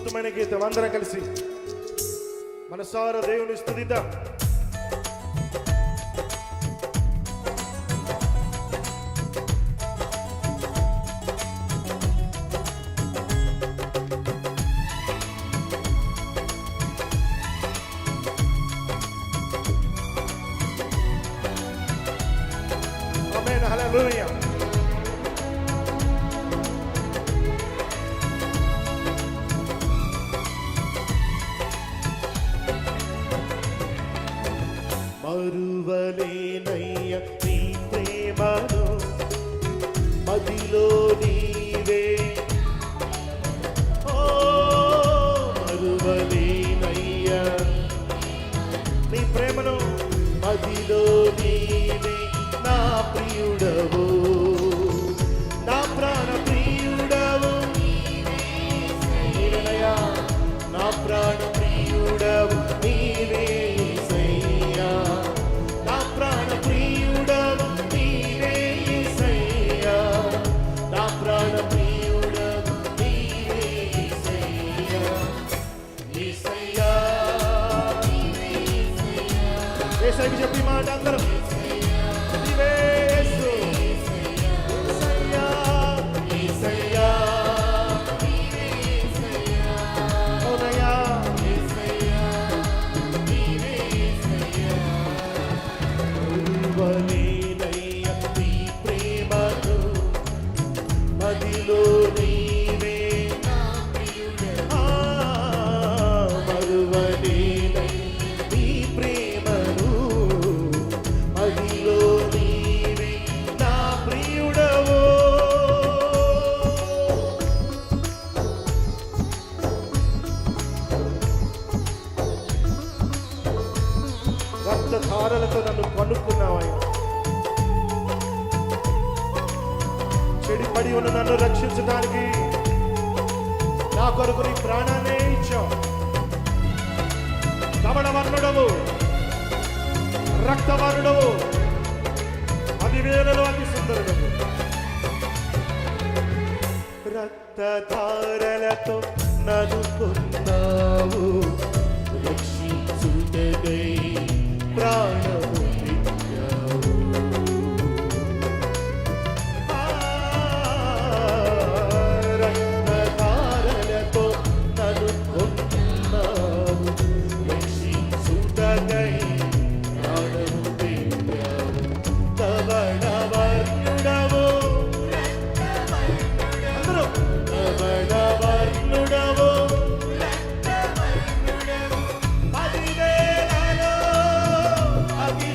అద్భుతమైన గీతం. అందరం కలిసి మనసారా దేవుని స్తుతిద్దాం. ఆమేన్, హల్లెలూయా. మరువలేనయ్య నీ ప్రేమను, మదిలో నీవే. ఓ మరువలేనయ్య నీ ప్రేమను, మదిలో నీవే. నా ప్రియుడవు, నా ప్రాణ ప్రియుడవు నీవేనయ్యా. నా ప్రాణ ప్రియుడవు నీవే. ఏసయ్యకి చెప్పి మాట అందరం, నీవే యేసు. యేసయ్యా, యేసయ్యా, అవునయ్యా. మరువలేనయ్య నీ ప్రేమను, మదిలో నీవే. మరువలేనయ్య నీ ప్రేమను, మదిలో నీవే. నా ప్రియుడవు. రక్తధారలతో నన్ను కనుక్కున్నావయ్యా. చెడిపడి ఉన్న నన్ను రక్షించడానికి నా కొరకు నీ ప్రాణాన్నే ఇచ్చావు. కమలవర్ణుడవు, రక్తవర్ణుడవు, అది వేలలో అతి సుందరుడవు. రక్తధారలతో నన్ను కొన్నావు, రక్షించుటకై ప్రాణము పెట్టావు. రక్తధారలతో నన్ను కొన్నావు, రక్షించుటకై ప్రాణము పెట్టావు. కమలవర్ణుడవు, అందరూ కమలవర్ణుడవు, అది వేలలో అతి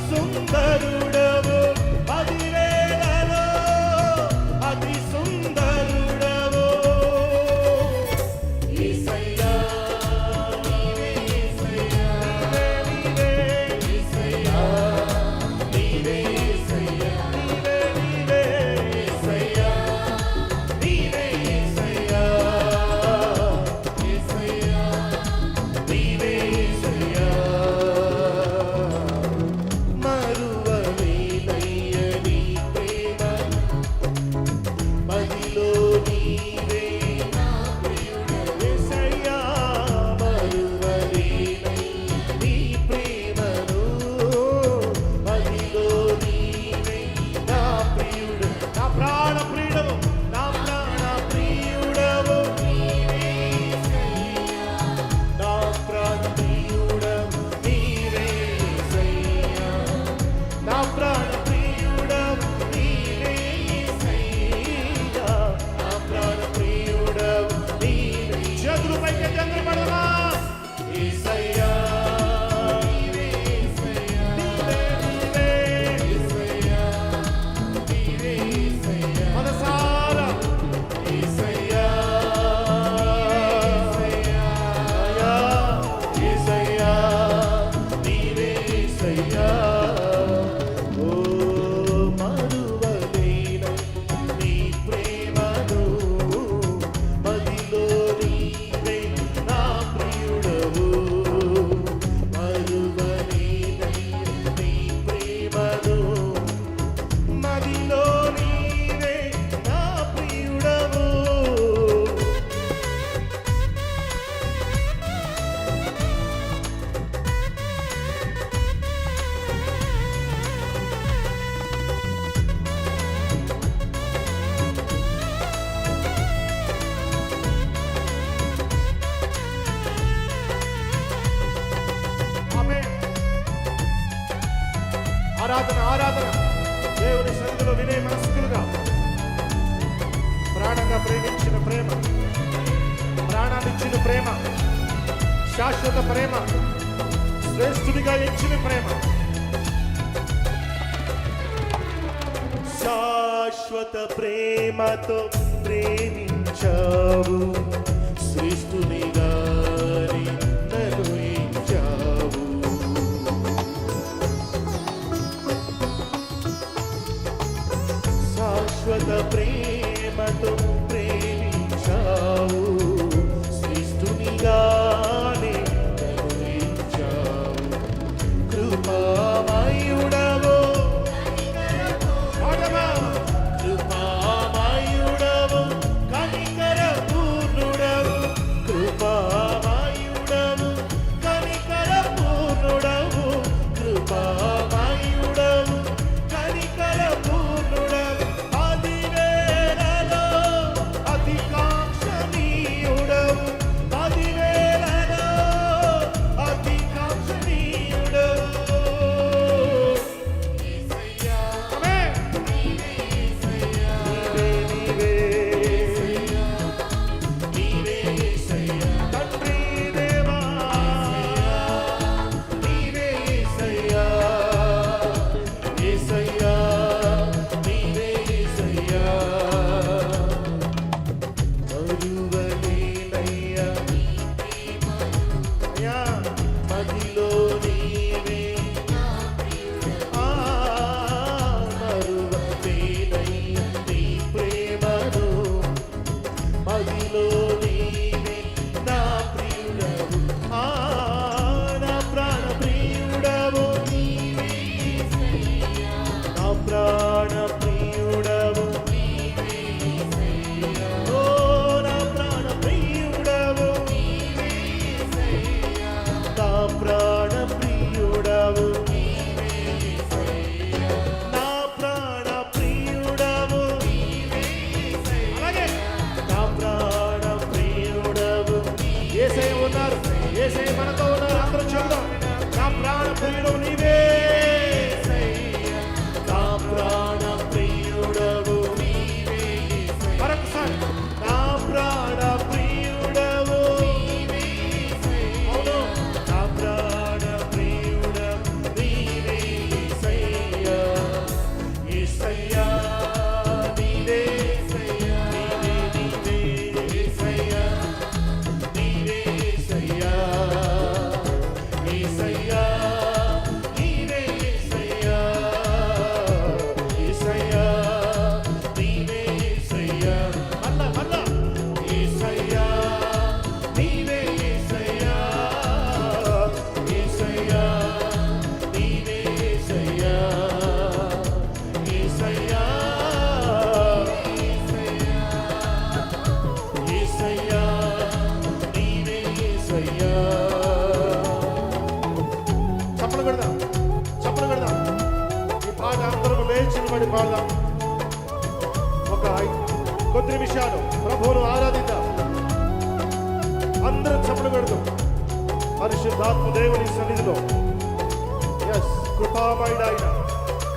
ఆరాధన ఆరాధన. దేవుని సన్నిధిలో వినే మనస్కులుగా ప్రాణంగా ప్రేమించిన ప్రేమ, ప్రాణాన్నిచ్చిన ప్రేమ, శాశ్వత ప్రేమ, శ్రేష్ఠుడిగా ఇచ్చిన ప్రేమ, శాశ్వత ప్రేమతో ప్రేమించావు, శ్రేష్ఠునిగా నన్ను ఎంచావు. శాశ్వత ప్రేమతో ప్రేమించావు, శ్రేష్ఠునిగానే నన్ను ఎంచావు. కృపామయుడవు, కృపామయుడవు, కనికర పూర్ణుడవు, కృపామయుడవు, కనికర పూర్ణుడవు, కృపామయుడవు, కనికర పూర్ణుడవు. పదివేలలో అధికాంక్షణీయుడవు, పదివేలలో అధికాంక్షణీయుడవు. ఆమేన్. నీవే యేసయ్యా, తండ్రి దేవా, నీవే యేసయ్యా, యేసయ్యా, నీవే యేసయ్యా. మరువలేనయ్యా అయ్యా, మదిలో నీవే, మరువలేనయ్యా నీ ప్రేమను, మదిలో నీవే నా ప్రియుడవు, నా ప్రాణ ప్రియుడవు, నా ప్రాణ ప్రియుడవు, ఓ నా ప్రాణ ప్రియుడవు, నా ప్రాణ ప్రియుడవు, నా ప్రాణ ప్రియుడవు, అలాగే నా ప్రాణ ప్రియుడవు. యేసయ్య ఉన్నారు, యేసయ్య మనతో ఉన్నారు. అందరూ చెబుదాం, నా ప్రాణ ప్రియుడవు నీవే, నా ప్రాణ ప్రియుడవు, మరొకసారి నా ప్రాణ ప్రియుడవు, అవును నా ప్రాణ ప్రియుడవు నీవే యేసయ్యా, యేసయ్యా, నీవే యేసయ్యా, నీవే యేసయ్యా, నీవే యేసయ్యా, యేసయ్యా, నీవే యేసయ్యా, యేసయ్యా, నీవే యేసయ్యా. మళ్ళా మళ్ళా యేసయ్యా, నీవే యేసయ్యా, యేసయ్యా, నీవే యేసయ్యా, యేసయ్యా, యేసయ్యా, నీవే యేసయ్యా. చప్పట్లు కొడదాం, చప్పట్లు కొడదాం. ఈ పాట అందరం లేచి నిలబడి పాడదాం. ఒక కొద్ది నిమిషాలు ప్రభువును ఆరాధిద్దాం. అందరం చప్పట్లు కొడదాం పరిశుద్ధాత్మ దేవుని సన్నిధిలో. ఎస్, కృపామయుడైన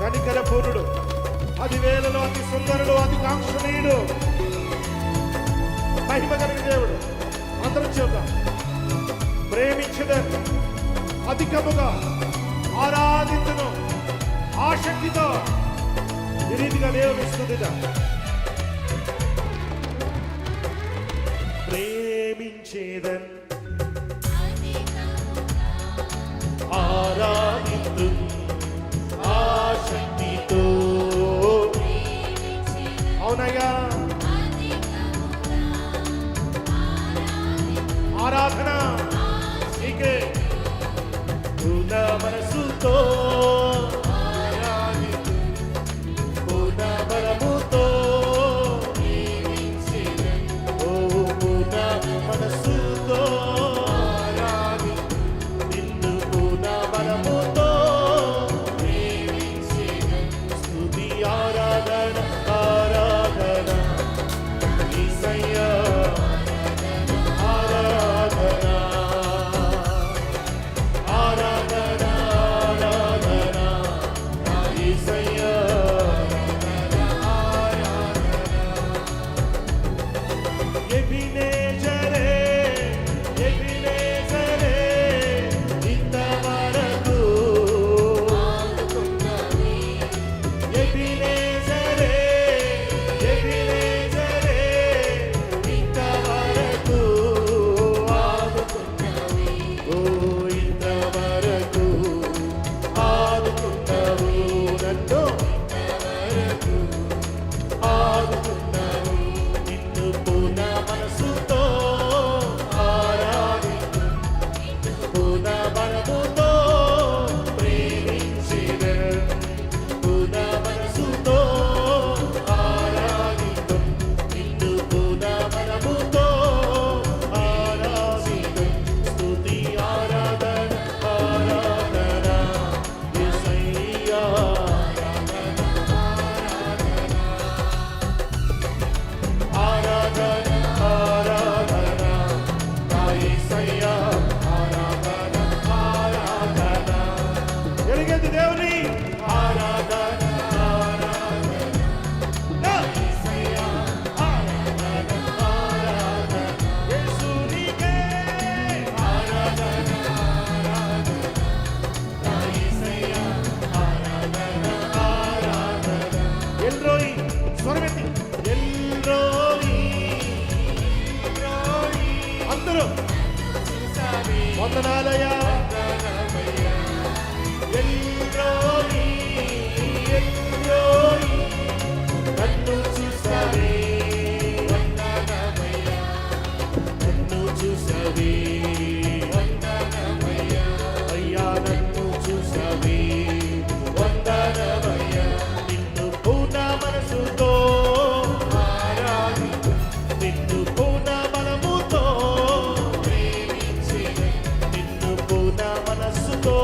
కనికర పూర్ణుడు, అతి వేలలో అతి సుందరుడు, అతి కాంక్షణీయుడు, మహిమ కలిగిన దేవుడు. అందరం చూద్దాం. ప్రేమించదని అధికముగా ఆరాధించును, ఆసక్తితో ఈ రీతిగా దేవుని స్తుతిద్దాం. ప్రేమించేదన్ ఆరాధించు ఆసక్తితో, అవునయ్యా, ఆరాధన నీకే, పూర్ణ మనసుతో ఆరాధించు, పూర్ణ బలముతో, ఓ పూర్ణ మనసుతో అందరూ వందనాలయ్యా. ఎల్రోయి, ఎల్రోయి, నన్ను చూసావే, నన్ను చూసావే అయ్యా, నన్ను చూసావే వందనమయ్యా. నిన్ను పూర్ణ మనసుతో ఆరాధించు, నిన్ను పూర్ణ బలముతో ప్రేమించి, నిన్ను పూర్ణ మనసుతో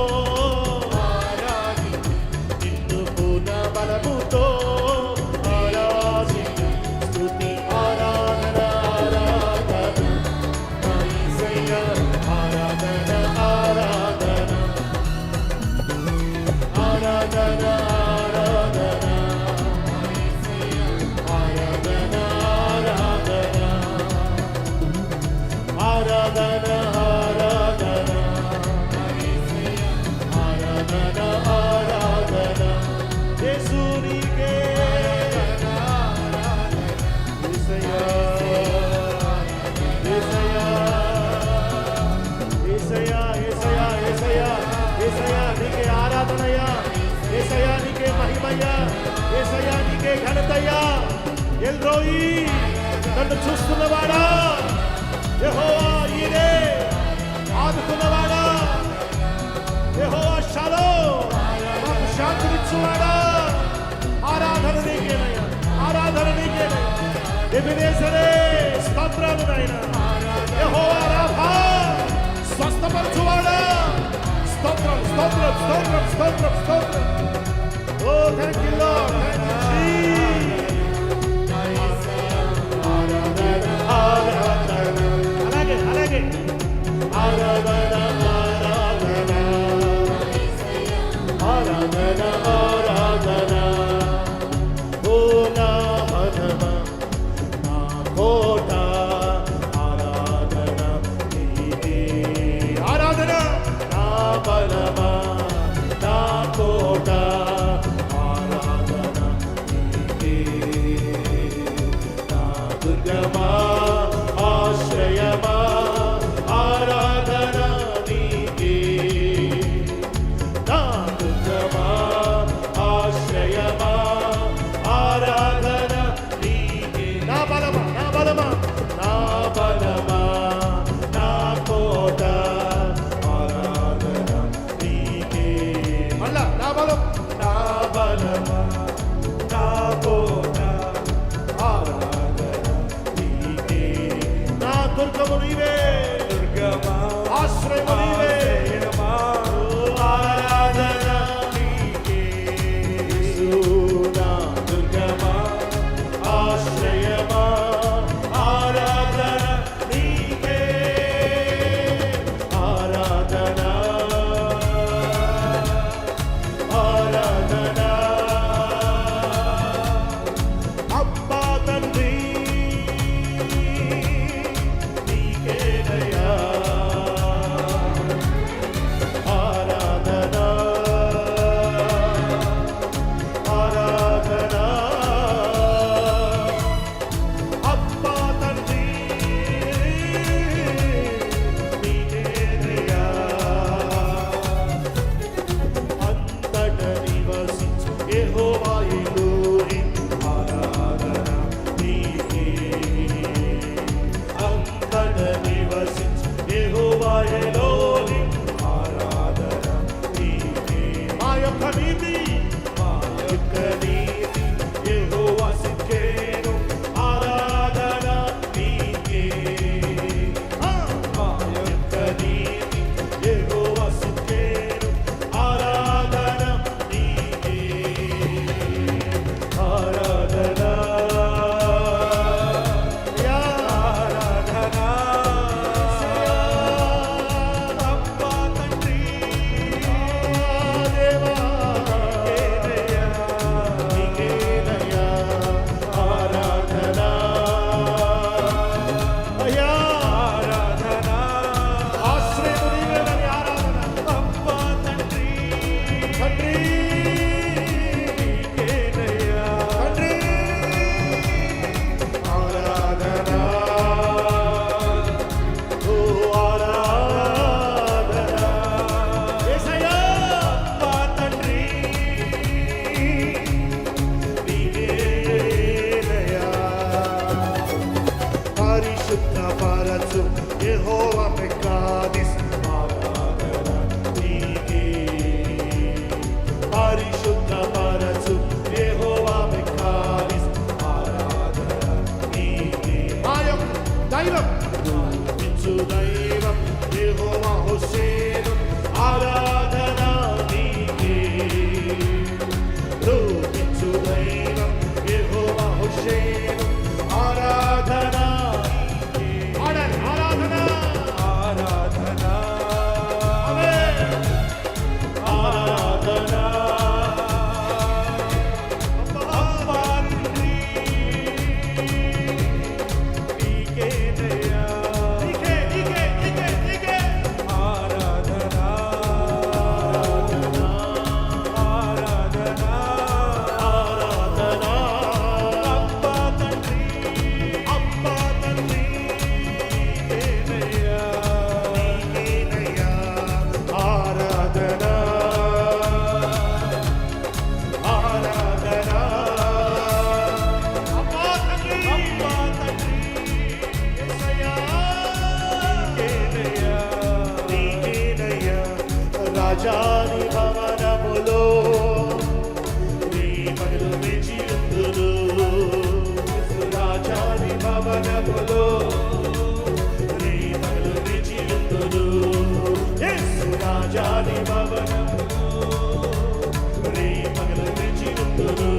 ఆరాధించు, నిన్ను పూర్ణ బలముతో ఆరాధించు. స్తుతి ఆరాధన ఆరాధన నా యేసయ్యా, ఆరాధన ఆరాధన ఆరాధన ఆరాధన ఆరాధన ఆరాధన ఆరాధన ఆరాధన ఆరాధన ఆరాధన యేసునికే యేసయ్యా, యేసయ్యా, యేసయ్యా, యేసయ్యా, యేసయ్యా, యేసయ్యా నీకే ఆరాధనయ్యా, యేసయ్యా నీకే మహిమయ్యా, యేసయ్యా నీకే ఘనతయ్యా. ఎల్రోయి, నన్ను చూస్తున్నవాడా, యెహోవా ఈరే, ఆదుకున్నవాడా, యెహోవా షాలోమ్, మాకు శాంతినిచ్చువాడా. ఆరాధన నీకేనయ్యా, ఆరాధన నీకేనయ్యా. ఎబెనేజరే, స్తోత్రాలు నాయనా. యెహోవా రాఫా, స్వస్థపరచువాడా. స్తోత్రం, స్తోత్రం, స్తోత్రం, స్తోత్రం, స్తోత్రం. Oh thank you Lord, thank you Jesus. ఆరాధన ఆరాధన అలాగే అలాగే ఆరాధన ఆరాధన ఆరాధన ఆరాధన. ఓ నా మనమ, నా కోట, ఆరాధన నీకే. ఆరాధన నా బలమ, నా కోట, ఆరాధన నీకే. నా దుర్గమా, ఆశ్రయమా, ఆరాధన నీకే. నా దుర్గమా, ఆశ్రయమా, ఆరాధన నీకే. నా బలమా, నా బలమా, నా బలమా, నా కోట, ఆరాధన నీకే. మళ్ళా నా బలం, నా బలమా, నా కోట, ఆరాధన నీకే. నా దుర్గము నీవే, దుర్గమా, ఆశ్రయము నీవే, ఆరాధన నీకే. నా దుర్గమా, ఆశ్రయమా, ఆరాధన నీకే. ఆరాధన ఆరాధన. అబ్బా తండ్రి నీకేనయ్యా, ఆరాధన ఆరాధన. అబ్బా తండ్రి నీకేనయ్యా, అంతట నివసించు యెహోవా ఎలోహి, ఆరాధన నీకే. అంతట నివసించు యెహోవా ఎలోహి, ఆరాధన నీకే. మా యొక్క నీతి, మా యొక్క నీతి యెహోవా సిక్కేను, ఆరాధన నీకే. మా యొక్క నీతి యెహోవా సిక్కేను, ఆరాధన నీకే. యేసు దైవం యెహోవా హోషేను ఆరాధన ఆడాలి ఆరాధన ఆరాధన ఆమేన్ ఆరాధన అబ్బా తండ్రి నీకేనయ్యా నీకే ఆరాధన ఆరాధన ఆరాధన అబ్బా తండ్రి నీకేనయ్యా ఆరాధన ఆరాధన అబ్బా తండ్రి యేసయ్యా నీకేనయ్యా రాజాని భవనములో నీ మహిళ వేచియుందును రాజాని భవనములో నీ మహిళ వేచియుందును యేసు రాజాని భవనములో నీ మహిళ వేచియుందును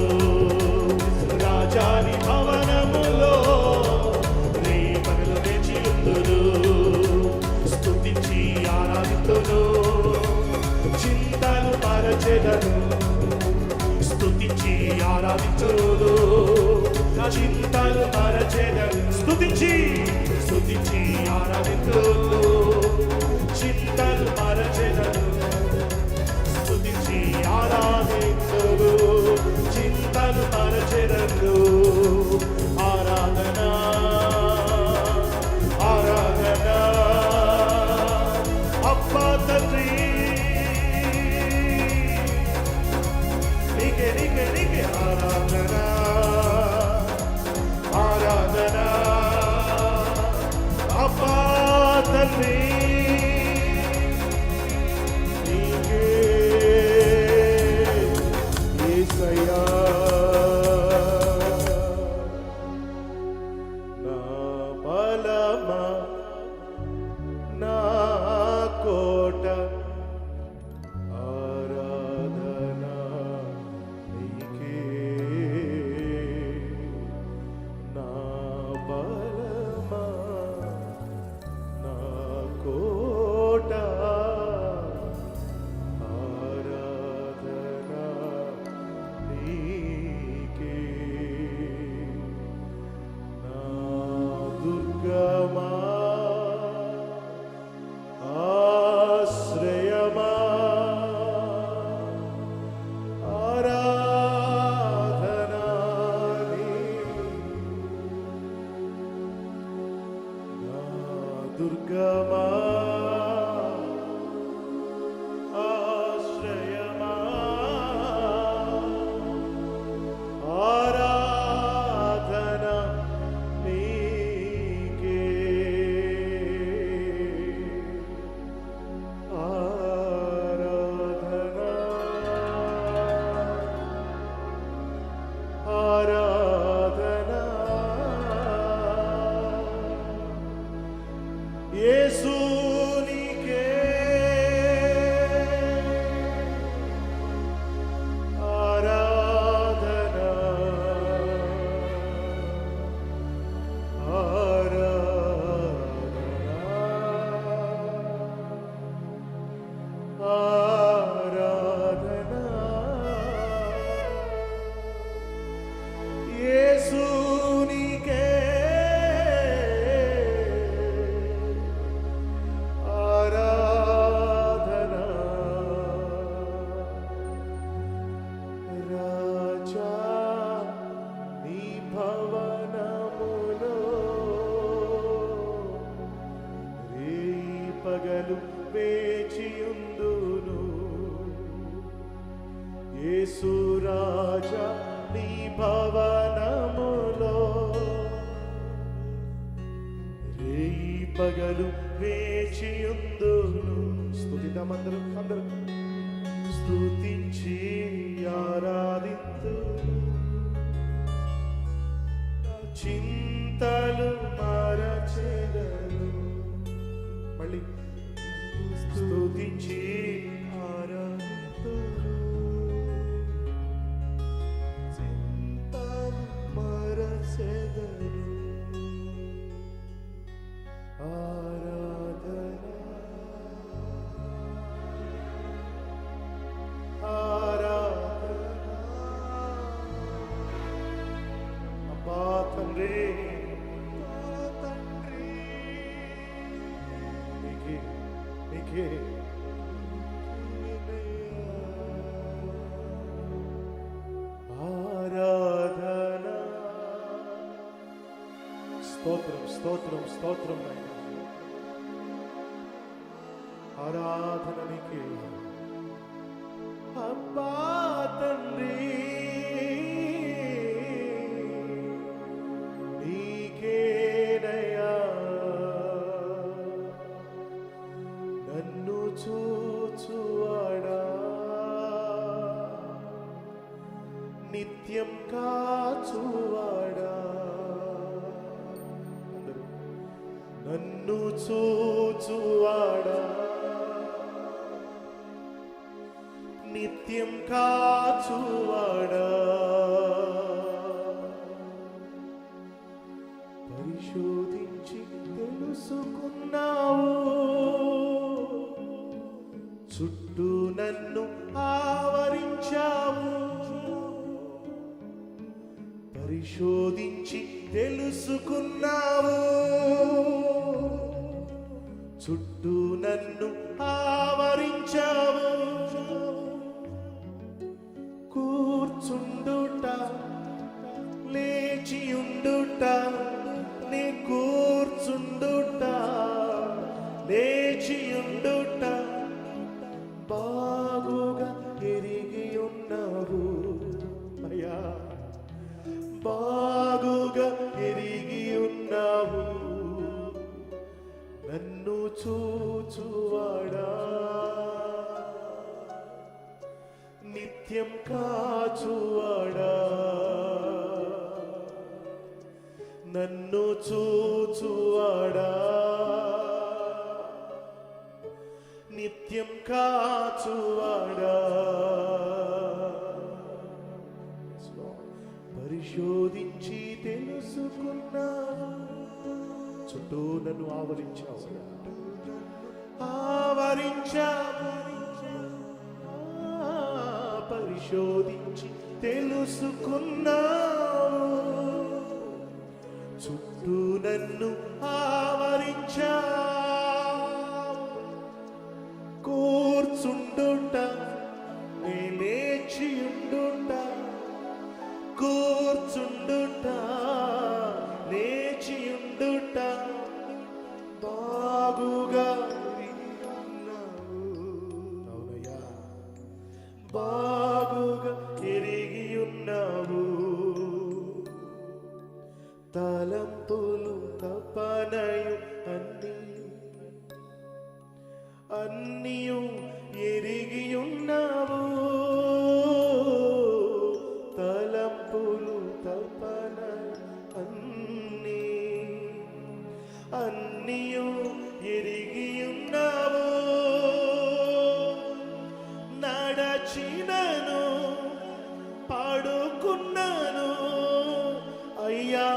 రాజాని భవనములో నీ మహిళ వేచియుందును స్తుతించి ఆరాధింతును చింతలు మరచెదను స్తుతించి ఆరాధించును చింతలు మరచెదను స్తుతించి ఆరాధించును చింతలు మరచెదను స్తుతించి ఆరాధించును చింతలు మరచెదను ఆరాధన ఆరాధన అబ్బా తండ్రి నీకే ఆరాధన ఆరాధన అబ్బా తండ్రి నీకే యేసయ్యా నా బలమా నా కోట ఆరాధన నీకే నా బలమా నా కోట ఆరాధన నీకే నా దుర్గమా ఆశ్రయమా ఆరాధన నా దుర్గమా ఆశ్రయమా ఆరాధన నీకే ఆరాధన ఆరాధన యేసు నీకే ఆరాధన ఆరాధన యేసు నీకే ఆరాధన రాజా నీ భవనములో రేయి పగలు వేచియుందును యేసు రాజా నీ భవనములో రేయి పగలు వేచియుందును స్తుతిద్దాం అందరూ స్తుతించి ఆరాధింతు చింతలు మరచెదను మళ్ళీ స్తుతించి ఆరాధింతును చెదరు ఆరాధన ఆరాధన అబ్బా తండ్రి నీకే ఆరాధన స్తోత్రం స్తోత్రం స్తోత్రం నాయనా ఆరాధన నీకే అబ్బా తండ్రి నీకేనయ్యా నన్ను చూచువాడా నిత్యం కాచువాడా నన్ను చూచువాడా నిత్యం కాచువాడా పరిశోధించి తెలుసుకున్నావు చుట్టూ నన్ను ఆవరించావు పరిశోధించి తెలుసుకున్నావు చుట్టూ నన్ను ఆవరించావు కూర్చుండుట లేచియుండుట నీ కూర్చుండుట లేచియుండుట బాగుగా ఎరిగి ఉన్నావు అయ్యా బాగుగా ఎరిగి ఉన్నావు నన్ను చూచువాడా నిత్యం కాచువాడా నన్ను చూచువాడా నిత్యం కాచువాడా పరిశోధించి తెలుసుకున్నా చుట్టూ నన్ను ఆవరించావు పరిశోధించి తెలుసుకున్నావు చుట్టూ నన్ను ఆవరించావు కూర్చుండుట నే లేచియుండుట కూర్చుండుట లేచియుండుట బాగుగా అవునయ్యా బాగుగా ఎరిగి ఉన్నావు తలంపులు తపనయు అన్నియు ఎరిగి ఉన్నావు తలంపులు తపన అన్నియు ఎరిగి ఉన్నావు నడచినను పాడుకున్నాను అయ్యా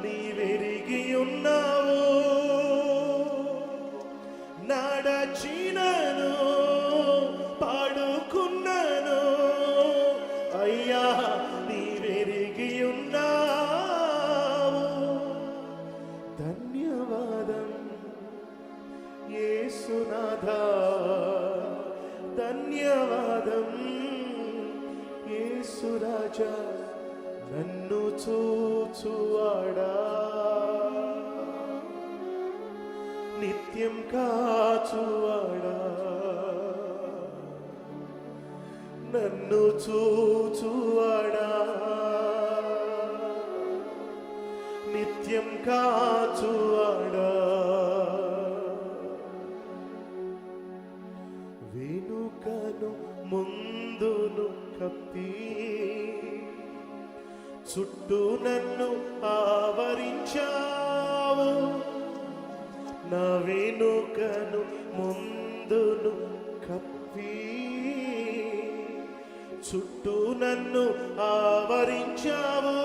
నీవెరిగి ఉన్నావు నడచినను పాడుకున్నాను అయ్యా నీవెరిగి ఉన్నావు ధన్యవాదం యేసునాథా ధన్యవాదం యేసురాజా నన్ను చూచువాడా నిత్యం కాచువాడా నన్ను చూచువాడా నిత్యం కాచువాడా వెనుకను ముందును కప్పి చుట్టూ నన్ను ఆవరించావు నా వెనుకను ముందును కప్పి చుట్టూ నన్ను ఆవరించావు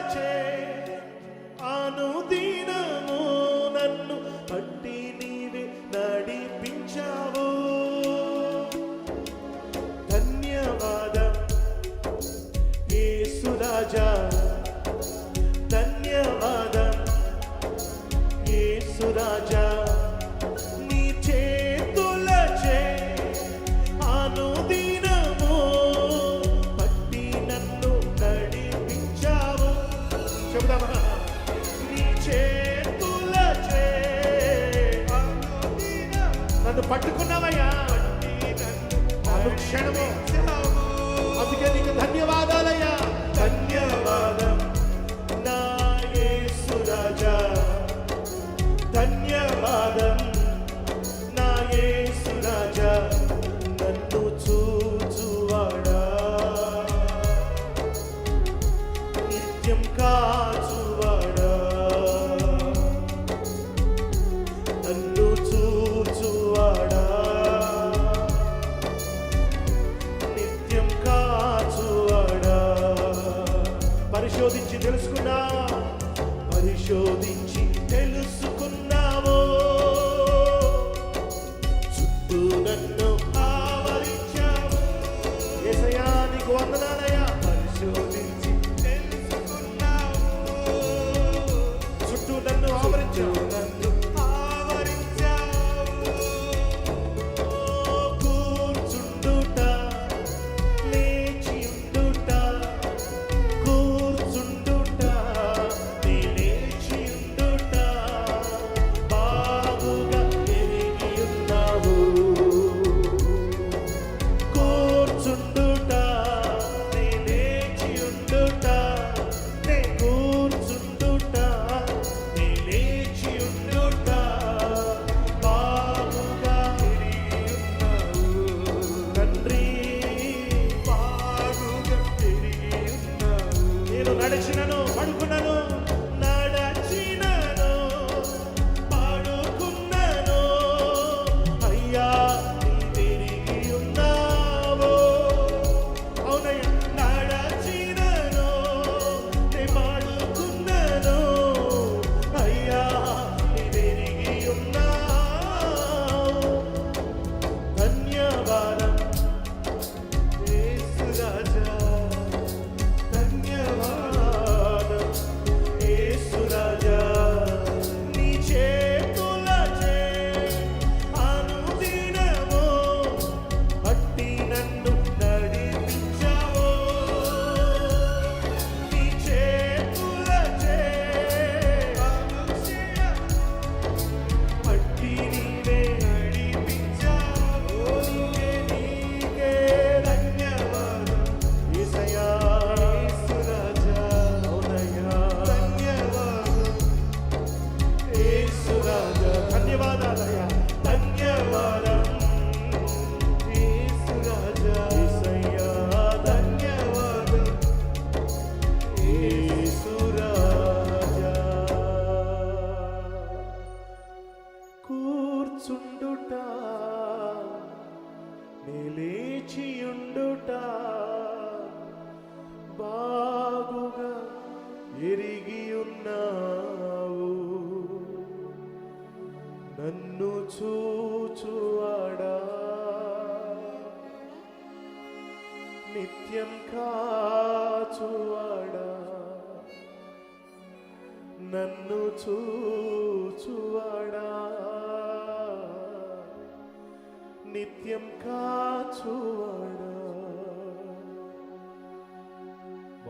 తొలచే అనుదినము నన్ను పట్టి నీవే నడిపించావు. ధన్యవాదం యేసు రాజా, ధన్యవాదం యేసు రాజా. నీ చేతులచే అనుదినము పట్టి నన్ను నడిపించావు. చెబుదామా? నీ చేతులచే నన్ను పట్టుకున్నావయ్యా, అనుక్షణము. అందుకే నీకు ధన్యవాదాలయ్యా. ధన్యవాదం నా యేసు రాజా, ధన్యవాదం నా యేసు రాజా. నన్ను చూచువాడా, నిత్యం కాచువాడా, నన్ను చూచువాడా, నిత్యం కాచువాడా. పరిశోధించి తెలుసుకున్నా, పరిశోధించి తెలుసుకున్నావో, చుట్టూ నన్ను ఆవరించావు. యేసయ్యా నీకు వందనాలయ్యా. పరిశోధించి తెలుసుకున్నావు, చుట్టూ నన్ను ఆవరించావు, నన్ను ఆవరించావు. కూర్చుండుట, లేచియుండుట, కూర్చుండుట, లేచియుండుట, బాగుగా ఎరిగియున్నావు. కూర్చుండుట, లేచియుండుట, కూర్చుండుట, లేచియుండుట, బాగుగా ఎరిగియున్నావు. తండ్రి, బాగుగా ఎరిగియున్నావు. నేను నడిచినను పడుకున్నాను, నడచినను పడుకున్నాను, అయ్యా నీవెరిగి ఉన్నావు. అవునయ్యా, నడచినను నే పడుకున్నాను, అయ్యా నీవెరిగి ఉన్నావు. ధన్యవాదం యేసు రాజా, ధన్యవాదం యేసు రాజా. నీ చేతులచే అనుదినము పట్టి నన్ను నడిపించావు. నీ చేతులచే పట్టి నీవే నడిపించావు. నీకే ధన్యవాదం యేసయ్యా, యేసు రాజా. అవునయ్యా, ధన్యవాదం యేసు రాజా. ధన్యవాదాలయ్యా, ధన్యవాదం యేసు రాజా. యేసయ్యా, ధన్యవాదం యేసు రాజా. కూర్చుండుట, నిలిచియుండుట, బాగుగా ఎరిగియున్నావు. నన్ను చూచువాడా, నిత్యం కాచువాడా, నన్ను చూచువాడా, నిత్యం కాచు